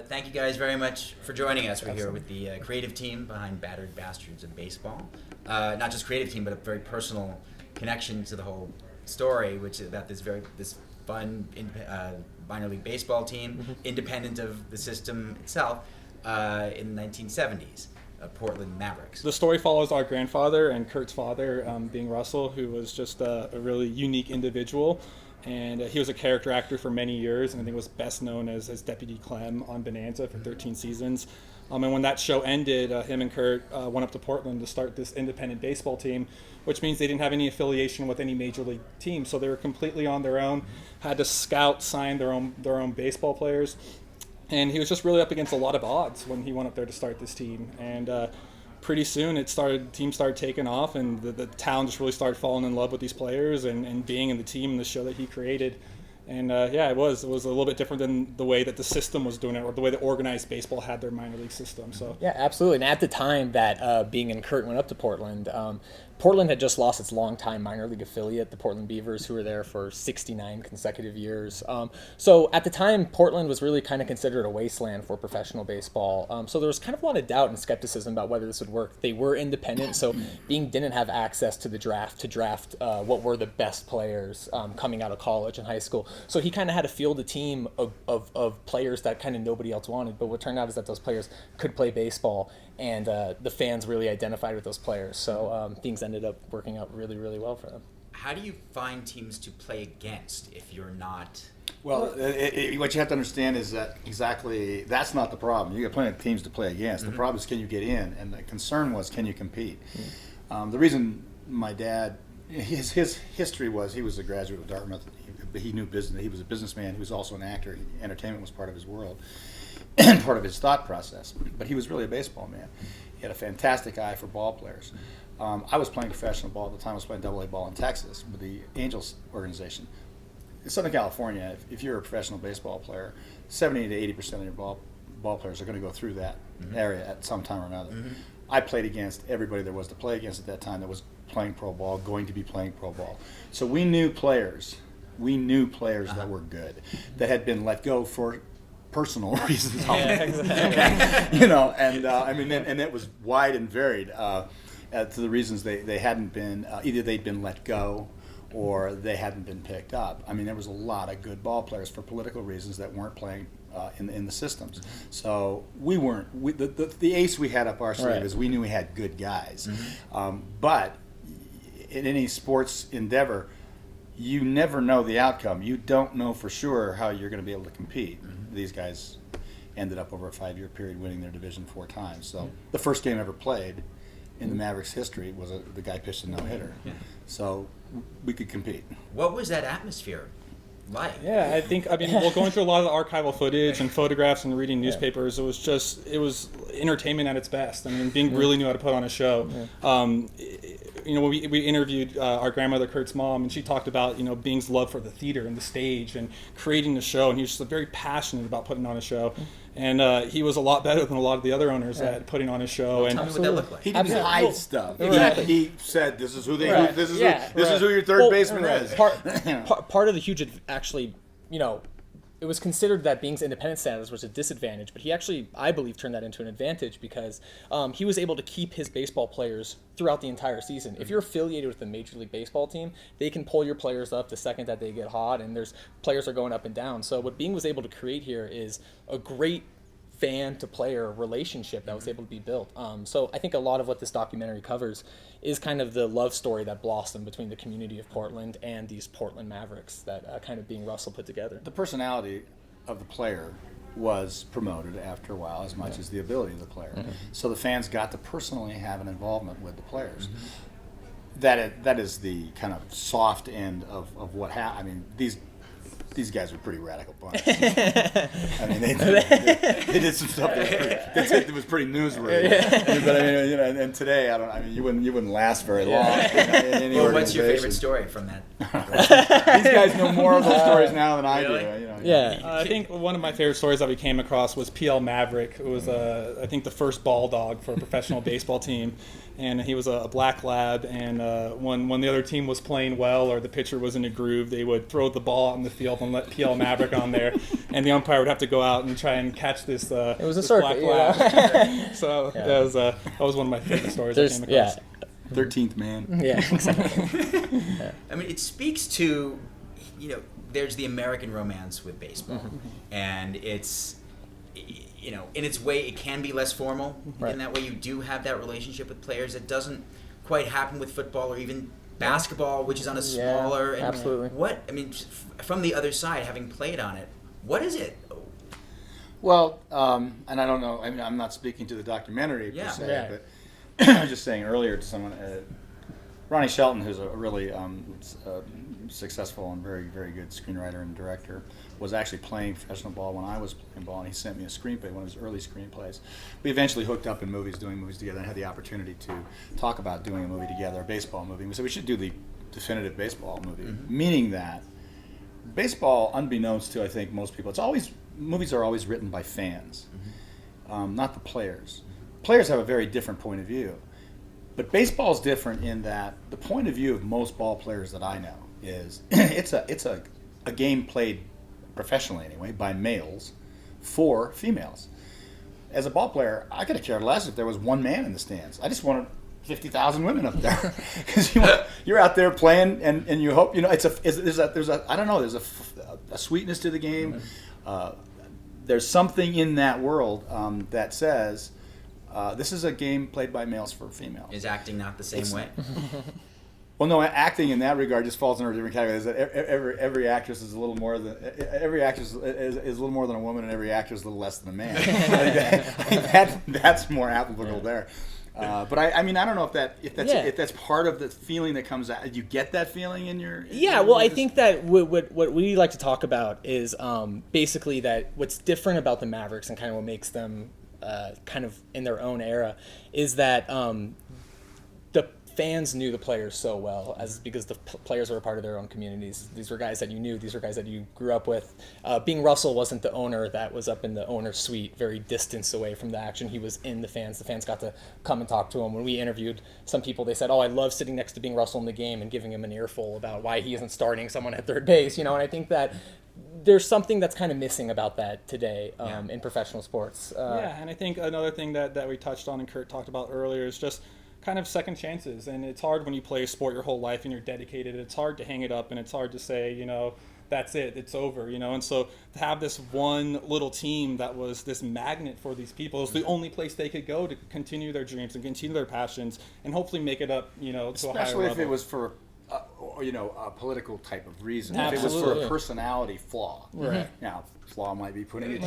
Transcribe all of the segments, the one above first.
Thank you guys very much for joining us. We're here with the creative team behind Battered, Bastards of Baseball. Not just creative team, but a very personal connection to the whole story, which is about this fun minor league baseball team, independent of the system itself, in the 1970s. Portland Mavericks. The story follows our grandfather and Kurt's father, being Russell, who was just a really unique individual. And he was a character actor for many years, and I think was best known as Deputy Clem on Bonanza for 13 seasons. And when that show ended, him and Kurt went up to Portland to start this independent baseball team, which means they didn't have any affiliation with any major league team. So they were completely on their own, had to scout, sign their own baseball players. And he was just really up against a lot of odds when he went up there to start this team. And pretty soon team started taking off, and the town just really started falling in love with these players and being in the team and the show that he created. And it was a little bit different than the way that the system was doing it, or the way that organized baseball had their minor league system. So yeah, absolutely. And at the time that Bing and Kurt went up to Portland, Portland had just lost its longtime minor league affiliate, the Portland Beavers, who were there for 69 consecutive years. So at the time, Portland was really kind of considered a wasteland for professional baseball. So there was kind of a lot of doubt and skepticism about whether this would work. They were independent, so Bing didn't have access to the draft to draft what were the best players coming out of college and high school. So he kind of had to field a team of players that kind of nobody else wanted. But what turned out is that those players could play baseball, and the fans really identified with those players. So things ended up working out really, really well for them. How do you find teams to play against if you're not? Well, what you have to understand is that that's not the problem. You got plenty of teams to play against. The problem is, can you get in? And the concern was, can you compete? The reason my dad, his history was, he was a graduate of Dartmouth. He knew business. He was a businessman. He was also an actor. Entertainment was part of his world and part of his thought process. But he was really a baseball man. He had a fantastic eye for ball players. I was playing professional ball at the time. I was playing AA ball in Texas with the Angels organization. In Southern California, if you're a professional baseball player, 70 to 80% of your ball players are going to go through that area at some time or another. I played against everybody there was to play against at that time that was playing pro ball, going to be playing pro ball. So we knew players that were good, that had been let go for personal reasons. You know, and and it was wide and varied to the reasons they hadn't been, either they'd been let go or they hadn't been picked up. I mean, there was a lot of good ball players for political reasons that weren't playing in the systems. So we weren't, the ace we had up our sleeve is we knew we had good guys. But in any sports endeavor, you never know the outcome. You don't know for sure how you're going to be able to compete. These guys ended up over a 5-year period winning their division 4 times. So the first game ever played in the Mavericks history was the guy pitched a no-hitter. So we could compete. What was that atmosphere like? Yeah, going through a lot of the archival footage and photographs and reading newspapers, it was entertainment at its best. I mean, Bing really knew how to put on a show. We interviewed our grandmother Kurt's mom, and she talked about Bing's love for the theater and the stage and creating the show, and he was just very passionate about putting on a show. And he was a lot better than a lot of the other owners at putting on a show. Tell me what that looked like. He didn't hide stuff. Exactly. He said, "This is who they. This is who your third baseman is." Part of the huge, actually, it was considered that Bing's independent status was a disadvantage, but he actually, I believe, turned that into an advantage because he was able to keep his baseball players throughout the entire season. If you're affiliated with a Major League Baseball team, they can pull your players up the second that they get hot, and players are going up and down. So what Bing was able to create here is a great fan-to-player relationship that was able to be built. So I think a lot of what this documentary covers is kind of the love story that blossomed between the community of Portland and these Portland Mavericks that kind of Bing Russell put together. The personality of the player was promoted after a while as much as the ability of the player. So the fans got to personally have an involvement with the players. That is the kind of soft end of what happened. I mean, these guys were pretty radical bunch. I mean, they did some stuff that was pretty newsworthy. But I mean, and today, you wouldn't last very long. Well, what's your favorite story from that? These guys know more of those stories now than I do. Yeah. I think one of my favorite stories that we came across was PL Maverick. It was, I think, the first ball dog for a professional baseball team. And he was a black lab. And when the other team was playing well or the pitcher was in a groove, they would throw the ball out in the field and let PL Maverick on there. And the umpire would have to go out and try and catch this, it was a this circuit, black lab. So Yeah. that was one of my favorite stories I came across. 13th man. Yeah, exactly. I mean, it speaks to, there's the American romance with baseball, and it's, in its way, it can be less formal. Right. In that way, you do have that relationship with players. It doesn't quite happen with football or even basketball, which is on a smaller. Yeah, absolutely. From the other side, having played on it, what is it? Well, and I don't know. I mean, I'm not speaking to the documentary per se, Yeah. but I was just saying earlier to someone, Ronnie Shelton, who's a really successful and very, very good screenwriter and director, was actually playing professional ball when I was playing ball, and he sent me a screenplay, one of his early screenplays. We eventually hooked up in movies, doing movies together, and had the opportunity to talk about doing a movie together, a baseball movie. We said we should do the definitive baseball movie, meaning that baseball, unbeknownst to I think most people, movies are always written by fans, not the players. Players have a very different point of view, but baseball is different in that the point of view of most ball players that I know is it's a game played professionally anyway by males for females. As a ball player, I could have cared less if there was one man in the stands. I just wanted 50,000 women up there because you're out there playing and you hope there's a sweetness to the game. There's something in that world that says. This is a game played by males for females. Is acting not the same way? Well, no, acting in that regard just falls under a different category. Is that every actress is a little more than a little more than a woman, and every actor is a little less than a man. I think that's more applicable there. But I mean, I don't know if that's part of the feeling that comes out. You get that feeling in your. Well, I think that what we like to talk about is basically that what's different about the Mavericks and kind of what makes them. Kind of in their own era, is that the fans knew the players so well because the players were a part of their own communities. These were guys that you knew. These were guys that you grew up with. Being Russell wasn't the owner that was up in the owner's suite, very distanced away from the action. He was in the fans. The fans got to come and talk to him. When we interviewed some people, they said, "Oh, I love sitting next to Being Russell in the game and giving him an earful about why he isn't starting someone at third base." And I think that. There's something that's kind of missing about that today in professional sports. And I think another thing that we touched on and Kurt talked about earlier is just kind of second chances. And it's hard when you play a sport your whole life and you're dedicated. It's hard to hang it up and it's hard to say, that's it, it's over, And so to have this one little team that was this magnet for these people, it was the only place they could go to continue their dreams and continue their passions and hopefully make it up, to a higher level. Especially if it was for a political type of reason. Absolutely. If it was for a personality flaw. Right. Now, flaw might be putting it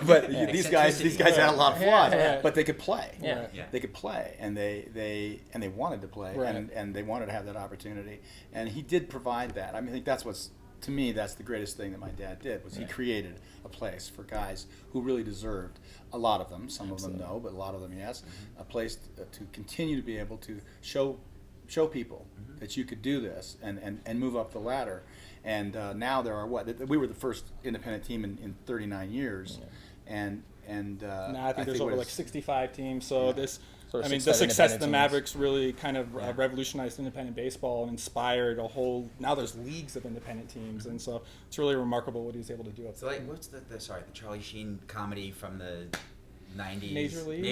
but these guys had a lot of flaws, but they could play. Yeah. They could play, and they wanted to play, and they wanted to have that opportunity, and he did provide that. I mean, I think to me, that's the greatest thing that my dad did, was he created a place for guys who really deserved, a lot of them, some of them no, but a lot of them yes, a place to continue to be able to show people that you could do this and move up the ladder. And now there are we were the first independent team in 39 years, and now I think there's over 65 teams. So the six success of the independent Mavericks really kind of revolutionized independent baseball and inspired a whole. Now there's leagues of independent teams, and so it's really remarkable what he was able to do. So what's the Charlie Sheen comedy from the 90s? Major League.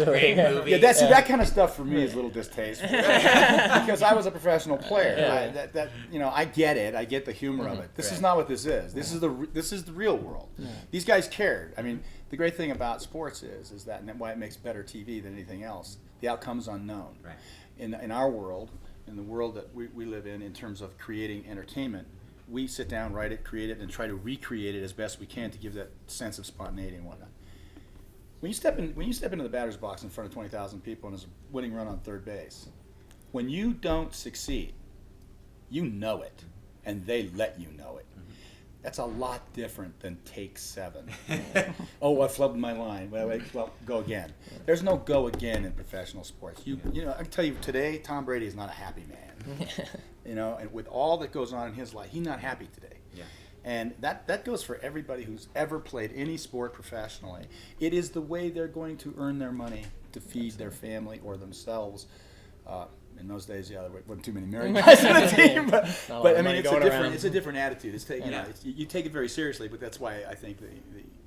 Great movie. Yeah, that kind of stuff for me is a little distasteful because I was a professional player. I get it. I get the humor of it. This is not what this is. This is the real world. Yeah. These guys cared. I mean, the great thing about sports is that, and why it makes better TV than anything else, the outcome's unknown. Right. In our world, in the world that we live in terms of creating entertainment, we sit down, write it, create it, and try to recreate it as best we can to give that sense of spontaneity and whatnot. When you step into the batter's box in front of 20,000 people and there's a winning run on third base, when you don't succeed, you know it, and they let you know it. That's a lot different than take 7. Oh, I flubbed my line. Well, go again. There's no go again in professional sports. I can tell you today, Tom Brady is not a happy man. And with all that goes on in his life, he's not happy today. Yeah. And that goes for everybody who's ever played any sport professionally. It is the way they're going to earn their money to feed their family or themselves. In those days, there wasn't too many married guys on the team, but I mean, it's a different attitude. You take it very seriously, but that's why I think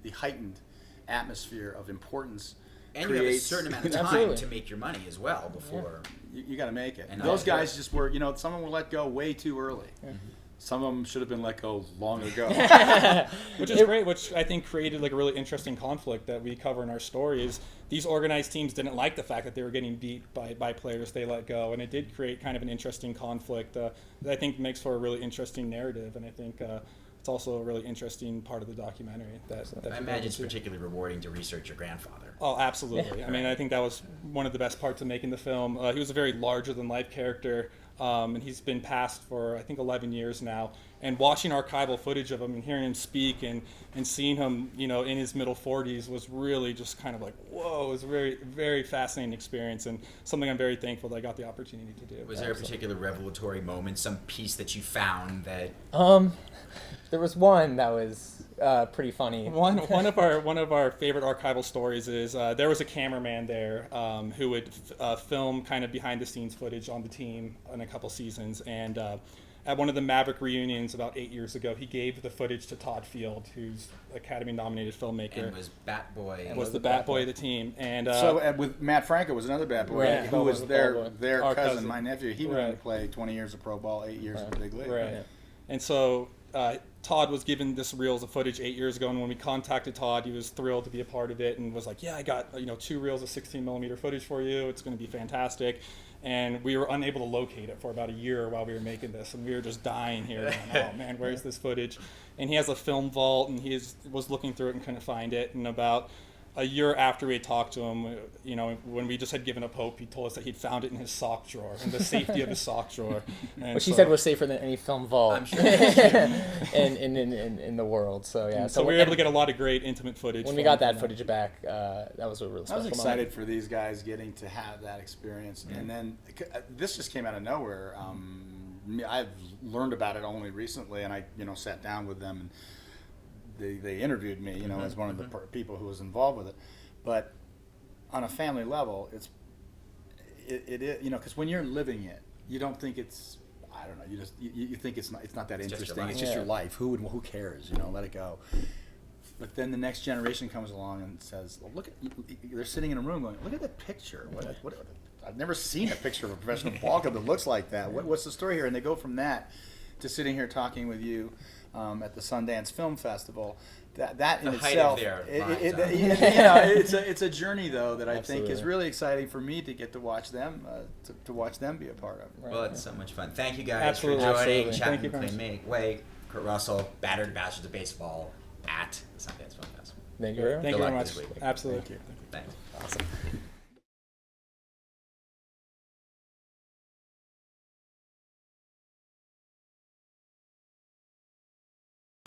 the heightened atmosphere of importance. And you have a certain amount of time to make your money as well before. You got to make it. And those guys just were, some of them were let go way too early. Some of them should have been let go long ago. Which is great, which I think created like a really interesting conflict that we cover in our story is these organized teams didn't like the fact that they were getting beat by players they let go. And it did create kind of an interesting conflict that I think makes for a really interesting narrative. And I think it's also a really interesting part of the documentary. That I imagine it's particularly rewarding to research your grandfather. Oh, absolutely. I mean, I think that was one of the best parts of making the film. He was a very larger-than-life character, and he's been passed for, I think, 11 years now. And watching archival footage of him and hearing him speak and seeing him, in his middle 40s was really just kind of like, whoa, it was a very, very fascinating experience and something I'm very thankful that I got the opportunity to do. Was there a particular revelatory moment, some piece that you found that... There was one that was pretty funny. One of our favorite archival stories is there was a cameraman there who would film kind of behind the scenes footage on the team in a couple seasons, and at one of the Maverick reunions about 8 years ago, he gave the footage to Todd Field, who's Academy nominated filmmaker. And was Bat Boy. Was the Bat Boy of the team. And so with Matt Franco was another Bat Boy, Right. who was their cousin, my nephew. He went on to play 20 years of pro ball, 8 years in the big league. Right. Yeah. And so Todd was given this reels of footage 8 years ago, and when we contacted Todd, he was thrilled to be a part of it and was like, yeah, I got 2 reels of 16 millimeter footage for you. It's going to be fantastic. And we were unable to locate it for about a year while we were making this, and we were just dying here. Going, oh man, where's this footage? And he has a film vault, and was looking through it and couldn't find it. And about a year after we had talked to him, when we just had given up hope, he told us that he'd found it in his sock drawer, in the safety of his sock drawer. And which he said was safer than any film vault I'm sure. in the world. So yeah, so we were able to get a lot of great intimate footage. When we got that footage back, that was a really special I was moment. excited for these guys getting to have that experience. And then this just came out of nowhere. I've learned about it only recently, and I sat down with them and they interviewed me, as one of the people who was involved with it. But on a family level, it because when you're living it, you don't think it's, I don't know, you think it's not that interesting. It's just your life. Who cares? Let it go. But then the next generation comes along and says, well, look, they're sitting in a room going, look at that picture. What I've never seen a picture of a professional ball club that looks like that. What's the story here? And they go from that to sitting here talking with you at the Sundance Film Festival. That in itself, it's a journey though that I think is really exciting for me to get to watch them to watch them be a part of. Well, it's so much fun. Thank you guys Absolutely. for joining. Absolutely. Chapman, Clay Make Way, Kurt Russell, Battered Bastards of Baseball at the Sundance Film Festival. Thank you very much. Thank you Good very luck much. this week. Absolutely. Thanks. Awesome.